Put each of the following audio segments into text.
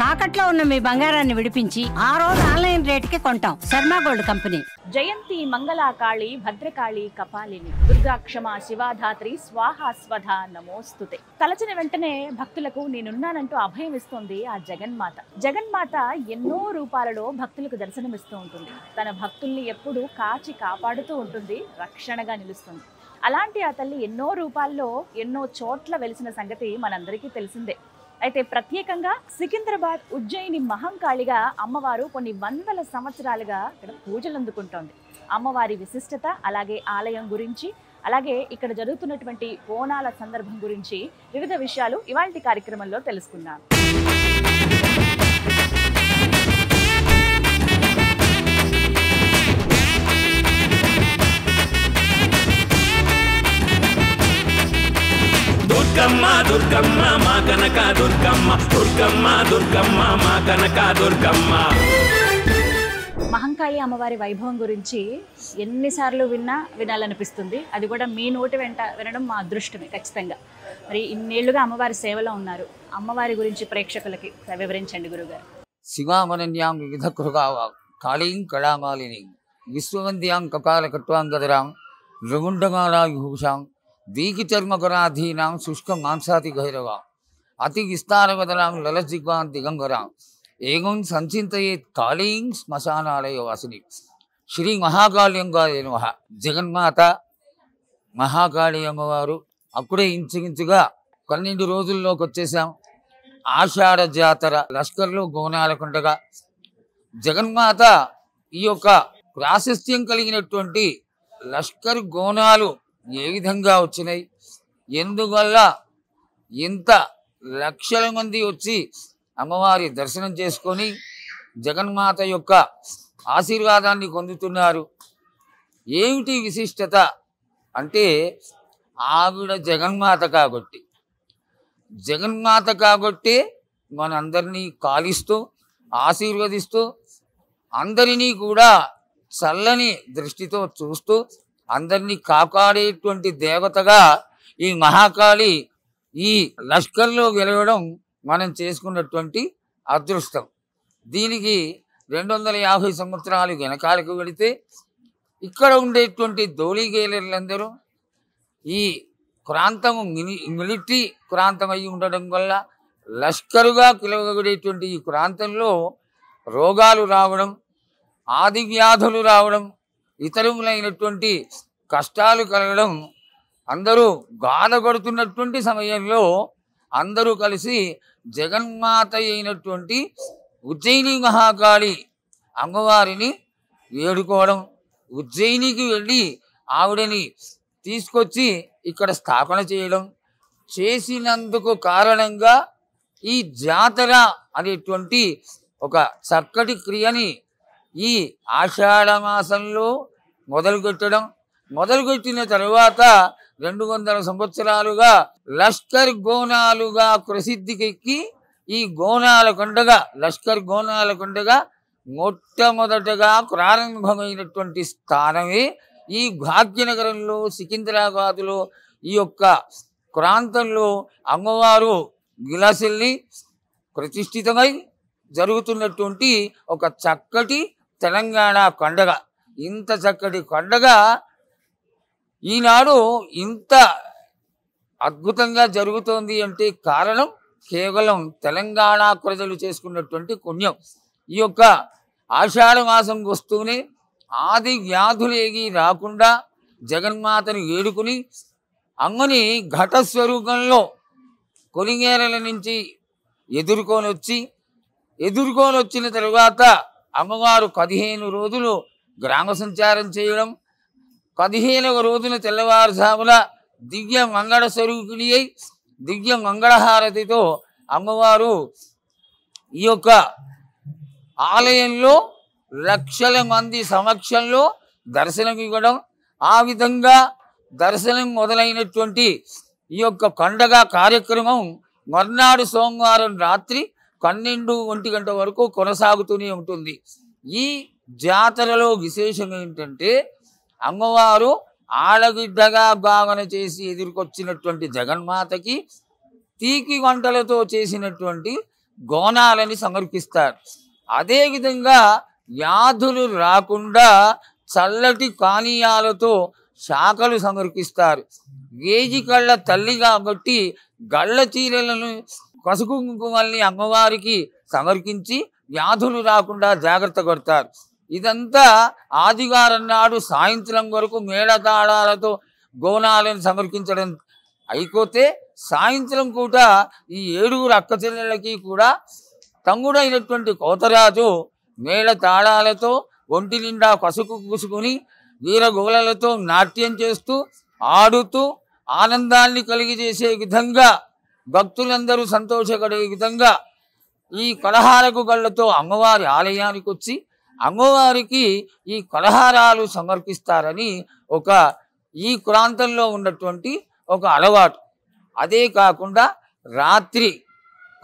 తాకట్లో ఉన్న మీ బంగారాన్ని విడిపించి ఆ రోజు ఆన్లైన్ రేటుకి కొంటాం. Sharma gold company. జయంతి మంగళాకాళి భద్రకాళి కపాలిని దుర్గాక్షమ శివాధాత్రి స్వాహా స్వధ నమోస్తుతే. తలచిన వెంటనే భక్తులకు నేనున్నానంటూ అభయం ఇస్తోంది ఆ జగన్మాత. జగన్మాత ఎన్నో రూపాలలో భక్తులకు దర్శనమిస్తూ ఉంటుంది. తన భక్తుల్ని ఎప్పుడూ కాచి కాపాడుతూ ఉంటుంది, రక్షణగా నిలుస్తుంది. అలాంటి ఆ తల్లి ఎన్నో రూపాల్లో ఎన్నో చోట్ల వెలిసిన సంగతి మనందరికీ తెలిసిందే. అయితే ప్రత్యేకంగా సికింద్రాబాద్ ఉజ్జయిని మహంకాళిగా అమ్మవారు కొన్ని వందల సంవత్సరాలుగా ఇక్కడ పూజలు అందుకుంటోంది. అమ్మవారి విశిష్టత, అలాగే ఆలయం గురించి, అలాగే ఇక్కడ జరుగుతున్నటువంటి బోనాల సందర్భం గురించి వివిధ విషయాలు ఇవాల్టి కార్యక్రమంలో తెలుసుకుందాం. దుర్గమ్మ దుర్గమ్మ మా కనక దుర్గమ్మ, దుర్గమ్మ దుర్గమ్మ మా కనక దుర్గమ్మ. మహంకాళి అమ్మవారి వైభవం గురించి ఎన్నిసార్లు వినాలనిపిస్తుంది. అది కూడా మీ నోటి వెంట వినడం మా అదృష్టమే ఖచ్చితంగా. మరి ఇన్నేళ్లుగా అమ్మవారి సేవలో ఉన్నారు. అమ్మవారి గురించి ప్రేక్షకులకి వివరించండి గురుగారు. శివామనన్యాం వివిధ కృగావా కాళీం కళామాలిని విశ్వవంద్యాం కపాల కట్వాంగదరాం రగుండమాలా విభూషాం దీకిచర్మకరాధీనాం శుష్క మాంసాతి గైరవ అతి విస్తారవదనాం లలజిగ్వాన్ దిగంగరాం ఏగం సంచింతయేత్ కాళీం శ్మశానాలయ వాసిని. శ్రీ మహాకాళియంగాయ నమః. జగన్మాత మహాకాళి అమ్మవారు అప్పుడే ఇంచుమించుగా 12 రోజుల్లోకి వచ్చేసాం. ఆషాఢ జాతర, లష్కర్లో గోనాల కొండగా జగన్మాత ఈ యొక్క ప్రాశస్త్యం కలిగినటువంటి లష్కర్ గోనాలు ఏ విధంగా వచ్చినాయి, ఎందువల్ల ఇంత లక్షల మంది వచ్చి అమ్మవారి దర్శనం చేసుకొని జగన్మాత యొక్క ఆశీర్వాదాన్ని పొందుతున్నారు, ఏమిటి విశిష్టత అంటే ఆవిడ జగన్మాత కాబట్టి, జగన్మాత కాబట్టి మనందరినీ కాలిస్తూ ఆశీర్వదిస్తూ అందరినీ కూడా చల్లని దృష్టితో చూస్తూ అందరినీ కాపాడేటువంటి దేవతగా ఈ మహాకాళి ఈ లష్కర్లో గెలవడం మనం చేసుకున్నటువంటి అదృష్టం. దీనికి 250 సంవత్సరాలు వెనకాలకు వెళితే ఇక్కడ ఉండేటువంటి ధోళీగేలర్లందరూ ఈ ప్రాంతము మిలిటరీ ప్రాంతం అయి ఉండడం వల్ల లష్కరుగా పిలువబడేటువంటి ఈ ప్రాంతంలో రోగాలు రావడం, ఆది వ్యాధులు రావడం, ఇతరులైనటువంటి కష్టాలు కలగడం, అందరూ బాధపడుతున్నటువంటి సమయంలో అందరూ కలిసి జగన్మాత అయినటువంటి ఉజ్జయిని మహాకాళి అమ్మవారిని వేడుకోవడం, ఉజ్జయినికి వెళ్ళి ఆవిడని తీసుకొచ్చి ఇక్కడ స్థాపన చేయడం, చేసినందుకు కారణంగా ఈ జాతర అనేటువంటి ఒక చక్కటి క్రియని ఈ ఆషాఢ మాసంలో మొదలుపెట్టిన తరువాత 200 సంవత్సరాలుగా లష్కర్ గోనాలుగా ప్రసిద్ధికెక్కి ఈ గోనాల కొండగా లష్కర్ గోనాల కొండగా మొట్టమొదటగా ప్రారంభమైనటువంటి స్థానమే ఈ భాగ్యనగరంలో సికింద్రాబాదులో ఈ యొక్క ప్రాంతంలో అమ్మవారు విలాసిల్లి ప్రతిష్ఠితమై జరుగుతున్నటువంటి ఒక చక్కటి తెలంగాణ పండగ. ఇంత చక్కటి పండగ ఈనాడు ఇంత అద్భుతంగా జరుగుతోంది అంటే కారణం కేవలం తెలంగాణ ప్రజలు చేసుకున్నటువంటి పుణ్యం. ఈ యొక్క ఆషాఢ మాసం వస్తూనే ఆది వ్యాధులేగి రాకుండా జగన్మాతను వేడుకుని అమ్మని ఘటస్వరూపంలో కొలింగేరల నుంచి ఎదుర్కొని వచ్చిన తరువాత అమ్మవారు 15 రోజులు గ్రామ సంచారం చేయడం, 15వ రోజున తెల్లవారుజామున దివ్య మంగళ స్వరూపిణి అయి దివ్య మంగళహారతితో అమ్మవారు ఈ యొక్క ఆలయంలో లక్షల మంది సమక్షంలో దర్శనం ఇవ్వడం, ఆ విధంగా దర్శనం మొదలైనటువంటి ఈ యొక్క పండగ కార్యక్రమం మర్నాడు సోమవారం రాత్రి 12-1 గంట వరకు కొనసాగుతూనే ఉంటుంది. ఈ జాతరలో విశేషం ఏంటంటే అమ్మవారు ఆడబిడ్డగా భావన చేసి ఎదుర్కొచ్చినటువంటి జగన్మాతకి తీపి వంటలతో చేసినటువంటి గోనాలని సమర్పిస్తారు. అదేవిధంగా వ్యాధులు రాకుండా చల్లటి పానీయాలతో శాఖలు సమర్పిస్తారు. వేయి కళ్ళ తల్లి కాబట్టి గళ్ళ చీరలను పసుపు కుంకుమల్ని అమ్మవారికి సమర్పించి వ్యాధులు రాకుండా జాగ్రత్త పడతారు. ఇదంతా ఆదివారం నాడు సాయంత్రం వరకు మేళతాళాలతో గోనాలను సమర్పించడం అయిపోతే సాయంత్రం కూడా ఈ 7 అక్క చెల్లెళ్ళకి కూడా తమ్ముడైనటువంటి కోతరాజు మేళ తాళాలతో ఒంటి నిండా పసుపు పూసుకుని వీరగోలలతో నాట్యం చేస్తూ ఆడుతూ ఆనందాన్ని కలిగజేసే విధంగా భక్తులందరూ సంతోషపడే విధంగా ఈ కలహారపు గళ్ళతో అమ్మవారి ఆలయానికి వచ్చి అమ్మవారికి ఈ కలహారాలు సమర్పిస్తారని ఈ ప్రాంతంలో ఉన్నటువంటి ఒక అలవాటు. అదే కాకుండా రాత్రి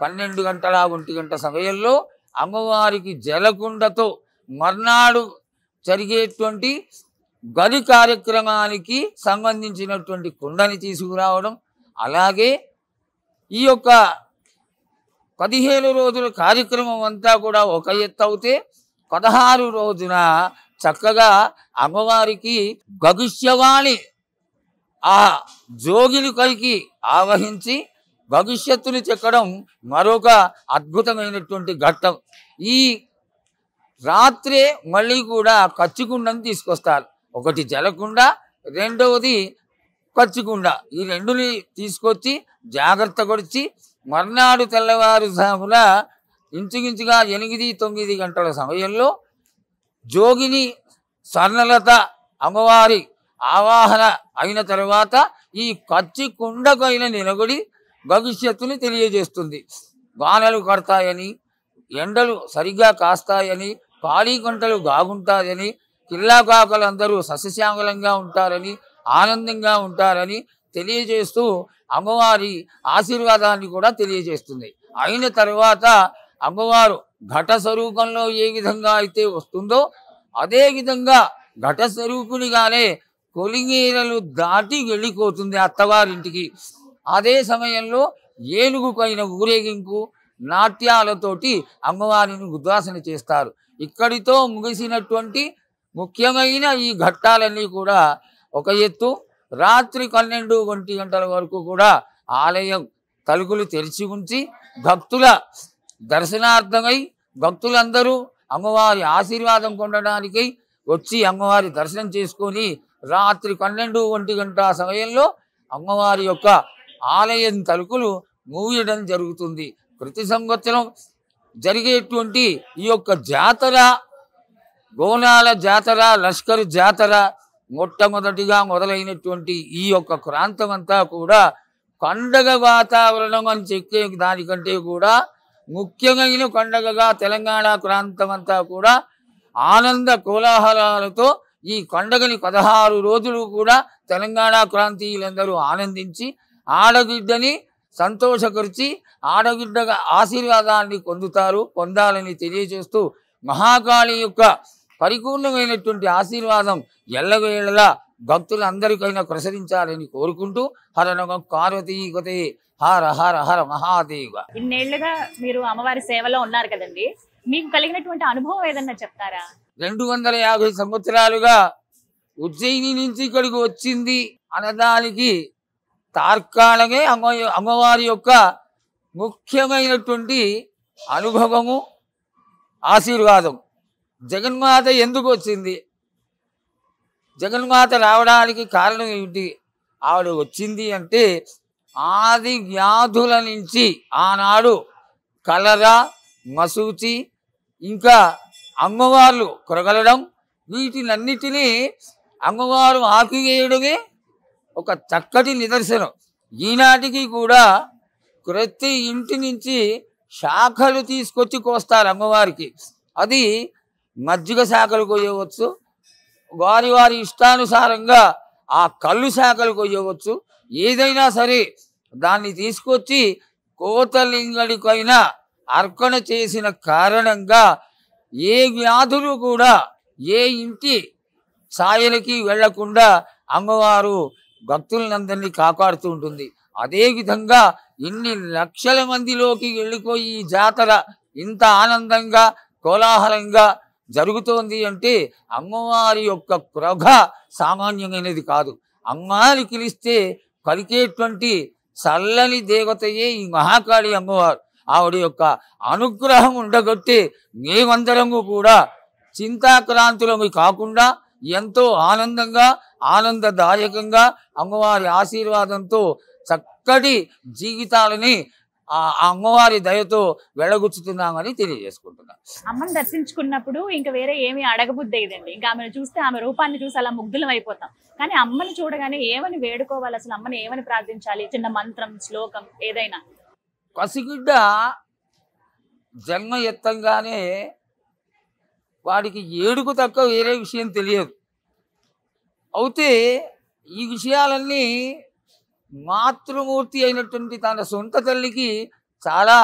12 గంటల 1 గంట సమయంలో అమ్మవారికి జలకుండతో మర్నాడు జరిగేటువంటి గది కార్యక్రమానికి సంబంధించినటువంటి కుండని తీసుకురావడం, అలాగే ఈ యొక్క 15 రోజుల కార్యక్రమం అంతా కూడా ఒక ఎత్తు అవుతే 16 రోజున చక్కగా అమ్మవారికి భవిష్యవాణి ఆ జోగిని కలిగి ఆవహించి భవిష్యత్తుని చెక్కడం మరొక అద్భుతమైనటువంటి ఘట్టం. ఈ రాత్రే మళ్ళీ కూడా కచ్చికుండని తీసుకొస్తారు. ఒకటి జలకుండ, రెండవది కచ్చికుండ. ఈ రెండుని తీసుకొచ్చి జాగ్రత్త కొడిచి మర్నాడు తెల్లవారుజామున ఇంచుమించుగా 8-9 గంటల సమయంలో జోగిని స్వర్ణలత అమ్మవారి ఆవాహన అయిన తర్వాత ఈ కచ్చి కుండకైన నిలబడి భవిష్యత్తుని తెలియజేస్తుంది. వానలు కడతాయని, ఎండలు సరిగ్గా కాస్తాయని, ఖాళీ గంటలు బాగుంటాయని, కిల్లాకాకలందరూ సస్యశ్యామలంగా ఉంటారని, ఆనందంగా ఉంటారని తెలియజేస్తూ అమ్మవారి ఆశీర్వాదాన్ని కూడా తెలియజేస్తుంది. అయిన తర్వాత అమ్మవారు ఘట స్వరూపంలో ఏ విధంగా అయితే వస్తుందో అదే విధంగా ఘట స్వరూపునిగానే కొలింగేరలు దాటి వెళ్ళిపోతుంది అత్తవారింటికి. అదే సమయంలో ఏనుగు పైన ఊరేగింపు నాట్యాలతోటి అమ్మవారిని ఉద్వాసన చేస్తారు. ఇక్కడితో ముగిసినటువంటి ముఖ్యమైన ఈ ఘట్టాలన్నీ కూడా ఒక ఎత్తు. రాత్రి 12-1 గంటల వరకు కూడా ఆలయం తలుపులు తెరిచి ఉంచి భక్తుల దర్శనార్థమై భక్తులందరూ అమ్మవారి ఆశీర్వాదం పొందడానికై వచ్చి అమ్మవారి దర్శనం చేసుకొని రాత్రి 12-1 గంట సమయంలో అమ్మవారి యొక్క ఆలయం తలుపులు మూయడం జరుగుతుంది. ప్రతి సంవత్సరం జరిగేటువంటి ఈ యొక్క జాతర, గోనాల జాతర, లష్కర్ జాతర మొట్టమొదటిగా మొదలైనటువంటి ఈ యొక్క ప్రాంతం అంతా కూడా పండగ వాతావరణం అని చెప్పే దానికంటే కూడా ముఖ్యమైన పండగగా తెలంగాణ ప్రాంతం అంతా కూడా ఆనంద కోలాహలాలతో ఈ పండగని 16 రోజులు కూడా తెలంగాణ ప్రాంతీయులందరూ ఆనందించి ఆడబిడ్డని సంతోషపరిచి ఆడబిడ్డగా ఆశీర్వాదాన్ని పొందాలని తెలియజేస్తూ మహాకాళి యొక్క పరిపూర్ణమైనటువంటి ఆశీర్వాదం ఎల్లవేళలా భక్తులందరికైనా ప్రసరించాలని కోరుకుంటూ హర నమ పార్వతీపతే హర హర హర మహాదేవ. ఇన్నేళ్లుగా మీరు అమ్మవారి సేవలో ఉన్నారు కదండి, మీకు కలిగినటువంటి అనుభవం ఏదన్నా చెప్తారా? 250 సంవత్సరాలుగా ఉజ్జయిని నుంచి ఇక్కడికి వచ్చింది అనడానికి తార్కాణమే అమ్మవారి యొక్క ముఖ్యమైనటువంటి అనుభవము, ఆశీర్వాదం. జగన్మాత ఎందుకు వచ్చింది? జగన్మాత రావడానికి కారణం ఏమిటి? ఆవిడ వచ్చింది అంటే ఆది వ్యాధుల నుంచి ఆనాడు కలరా, మసూచి, ఇంకా అమ్మవార్లు కొరగలడం, వీటినన్నిటినీ అమ్మవారు ఆపివేయడమే ఒక చక్కటి నిదర్శనం. ఈనాటికి కూడా ప్రతి ఇంటి నుంచి శాఖలు తీసుకొచ్చి కోస్తారు అమ్మవారికి. అది మజ్జిగ శాఖలు కొయ్యవచ్చు, వారి వారి ఇష్టానుసారంగా ఆ కళ్ళు శాఖలు కొయ్యవచ్చు. ఏదైనా సరే దాన్ని తీసుకొచ్చి కోతలింగడికైనా అర్పణ చేసిన కారణంగా ఏ వ్యాధులు కూడా ఏ ఇంటి ఛాయలకి వెళ్లకుండా అమ్మవారు భక్తులందరినీ కాపాడుతూ ఉంటుంది. అదేవిధంగా ఇన్ని లక్షల మందిలోకి వెళ్ళిపోయి ఈ జాతర ఇంత ఆనందంగా కోలాహలంగా జరుగుతోంది అంటే అమ్మవారి యొక్క కృప సామాన్యమైనది కాదు. అమ్మవారి పిలిస్తే పలికేటువంటి చల్లని దేవతయే ఈ మహాకాళి అమ్మవారు. ఆవిడ యొక్క అనుగ్రహం ఉండగొట్టే మేమందరము కూడా చింతాక్రాంతులము కాకుండా ఎంతో ఆనందంగా ఆనందదాయకంగా అమ్మవారి ఆశీర్వాదంతో చక్కటి జీవితాలని ఆ అమ్మవారి దయతో వెడగుచ్చుతున్నామని తెలియజేసుకుంటున్నాం. అమ్మని దర్శించుకున్నప్పుడు ఇంకా వేరే ఏమి అడగబుద్ధి అయ్యిందండి. ఇంకా ఆమెను చూస్తే ఆమె రూపాన్ని చూసి అలా ముగ్ధులం అయిపోతాం. కానీ అమ్మని చూడగానే ఏమని వేడుకోవాలి, అసలు అమ్మని ఏమని ప్రార్థించాలి? చిన్న మంత్రం, శ్లోకం ఏదైనా. పసిగుడ్డ జన్మ ఎత్తంగానే వాడికి ఏడుకు తక్క వేరే విషయం తెలియదు. అయితే ఈ విషయాలన్నీ మాతృమూర్తి అయినటువంటి తన సొంత తల్లికి చాలా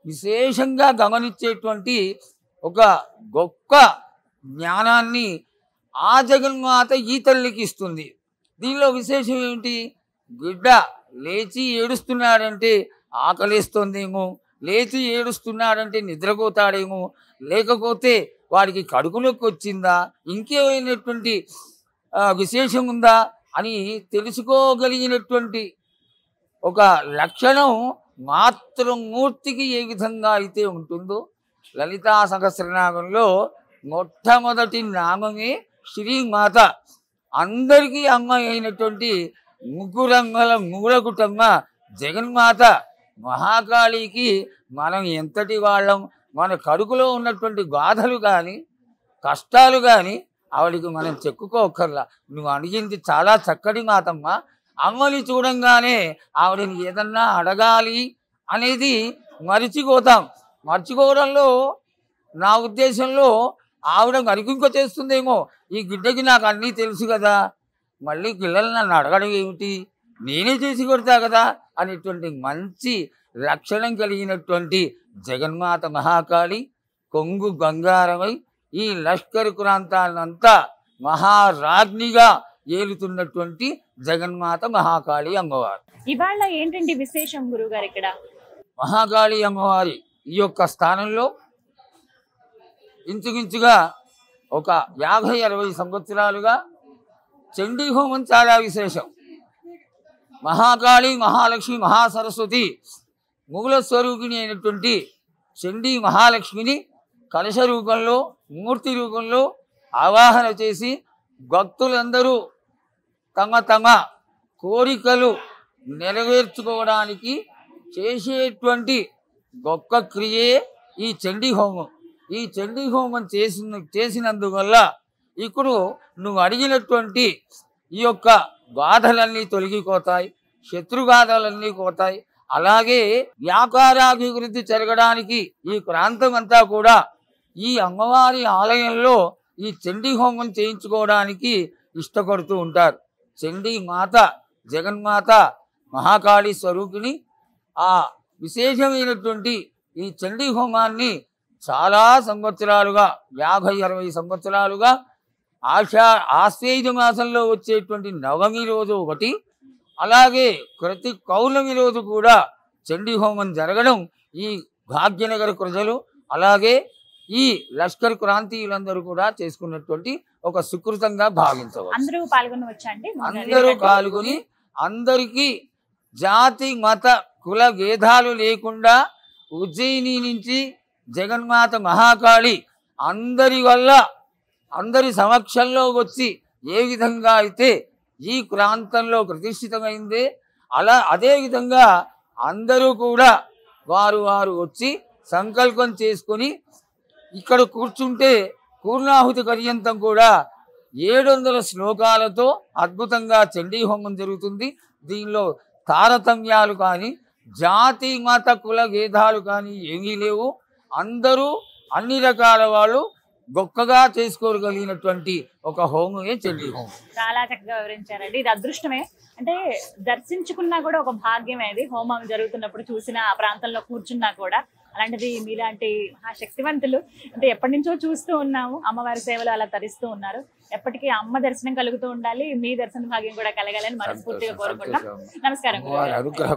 విశేషంగా గమనించేటువంటి ఒక గొప్ప జ్ఞానాన్ని ఆ జగన్మాత ఈ తల్లికి ఇస్తుంది. దీనిలో విశేషం ఏమిటి? బిడ్డ లేచి ఏడుస్తున్నాడంటే ఆకలిస్తుందేమో, లేచి ఏడుస్తున్నాడంటే నిద్రపోతాడేమో, లేకపోతే వాడికి కడుపులోకి వచ్చిందా, ఇంకేమైనటువంటి విశేషం ఉందా అని తెలుసుకోగలిగినటువంటి ఒక లక్షణం మాతృమూర్తికి ఏ విధంగా అయితే ఉంటుందో, లలితా సహస్రనామంలో మొట్టమొదటి నామమే శ్రీమాత. అందరికీ అమ్మ అయినటువంటి ముగ్గురంగల మూలకుటమ్మ జగన్మాత మహాకాళికి మనం ఎంతటి వాళ్ళం, మన కడుపులో ఉన్నటువంటి బాధలు కానీ కష్టాలు కానీ ఆవిడికి మనం చెప్పుకోకర్లా. నువ్వు అడిగింది చాలా చక్కటి మాతమ్మ. అమ్మని చూడంగానే ఆవిడని ఏదన్నా అడగాలి అనేది మర్చిపోతాం. మర్చిపోవడంలో నా ఉద్దేశంలో ఆవిడ మరికింక చేస్తుందేమో, ఈ గిడ్డకి నాకు అన్నీ తెలుసు కదా, మళ్ళీ పిల్లలు నన్ను అడగడం ఏమిటి, నేనే చేసి కొడతా కదా అనేటువంటి మంచి లక్షణం కలిగినటువంటి జగన్మాత మహాకాళి కొంగు బంగారమై ఈ లష్కర్ ప్రాంతాన్నంతా మహారాజ్ఞిగా ఏలుతున్నటువంటి జగన్మాత మహాకాళి అమ్మవారు. ఇవాళ ఏంటండి విశేషం గురుగారు? ఇక్కడ మహాకాళి అమ్మవారి ఈ యొక్క స్థానంలో ఇంచుమించుగా ఒక 50-60 సంవత్సరాలుగా చండీ హోమం చాలా విశేషం. మహాకాళి, మహాలక్ష్మి, మహాసరస్వతి మూల స్వరూపిణి అయినటువంటి చండీ మహాలక్ష్మిని కలశ రూపంలో, మూర్తి రూపంలో ఆవాహన చేసి భక్తులందరూ తమ తమ కోరికలు నెరవేర్చుకోవడానికి చేసేటువంటి గొప్ప క్రియే ఈ చండీ హోమం. ఈ చండీ హోమం చేసినందువల్ల ఇప్పుడు నువ్వు అడిగినటువంటి ఈ యొక్క బాధలన్నీ తొలగిపోతాయి, శత్రుబాధలన్నీ పోతాయి. అలాగే వ్యాపారాభివృద్ధి జరగడానికి ఈ ప్రాంతం అంతా కూడా ఈ అమ్మవారి ఆలయంలో ఈ చండీ హోమం చేయించుకోవడానికి ఇష్టపడుతూ ఉంటారు. చండీ మాత జగన్మాత మహాకాళి స్వరూపిణి ఆ విశేషమైనటువంటి ఈ చండీ హోమాన్ని చాలా సంవత్సరాలుగా 50-60 సంవత్సరాలుగా ఆశ్వేయుజ మాసంలో వచ్చేటువంటి నవమి రోజు ఒకటి, అలాగే ప్రతి పౌర్ణమి రోజు కూడా చండీ హోమం జరగడం ఈ భాగ్యనగర ప్రజలు అలాగే ఈ లష్కర్ ప్రాంతీయులందరూ కూడా చేసుకున్నటువంటి ఒక సుకృతంగా భావించవచ్చు. అందరూ పాల్గొనవచ్చండి. అందరూ పాల్గొని అందరికీ జాతి మత కుల భేదాలు లేకుండా ఉజ్జయిని నుంచి జగన్మాత మహాకాళి అందరి వల్ల అందరి సమక్షంలో వచ్చి ఏ విధంగా అయితే ఈ ప్రాంతంలో ప్రతిష్ఠితమైందే అదేవిధంగా అందరూ కూడా వారు వచ్చి సంకల్పం చేసుకొని ఇక్కడ కూర్చుంటే పూర్ణాహుతి పర్యంతం కూడా 700 శ్లోకాలతో అద్భుతంగా చండీ హోమం జరుగుతుంది. దీనిలో తారతమ్యాలు కానీ జాతి మత కుల భేదాలు కానీ ఏమీ లేవు. అందరూ అన్ని రకాల వాళ్ళు గొప్పగా చేసుకోగలిగినటువంటి ఒక హోమమే చండీ హోమం. చాలా చక్కగా వివరించారండి. ఇది అదృష్టమే, అంటే దర్శించుకున్నా కూడా ఒక భాగ్యమే. అది హోమం జరుగుతున్నప్పుడు చూసిన ఆ ప్రాంతంలో కూర్చున్నా కూడా. అలాంటిది మీలాంటి శక్తివంతులు అంటే ఎప్పటి నుంచో చూస్తూ ఉన్నాము, అమ్మవారి సేవలు అలా తరిస్తూ ఉన్నారు. ఎప్పటికీ అమ్మ దర్శనం కలుగుతూ ఉండాలి, మీ దర్శన భాగ్యం కూడా కలగాలని మనస్ఫూర్తిగా కోరుకుంటాం. నమస్కారం. అనుగ్రహ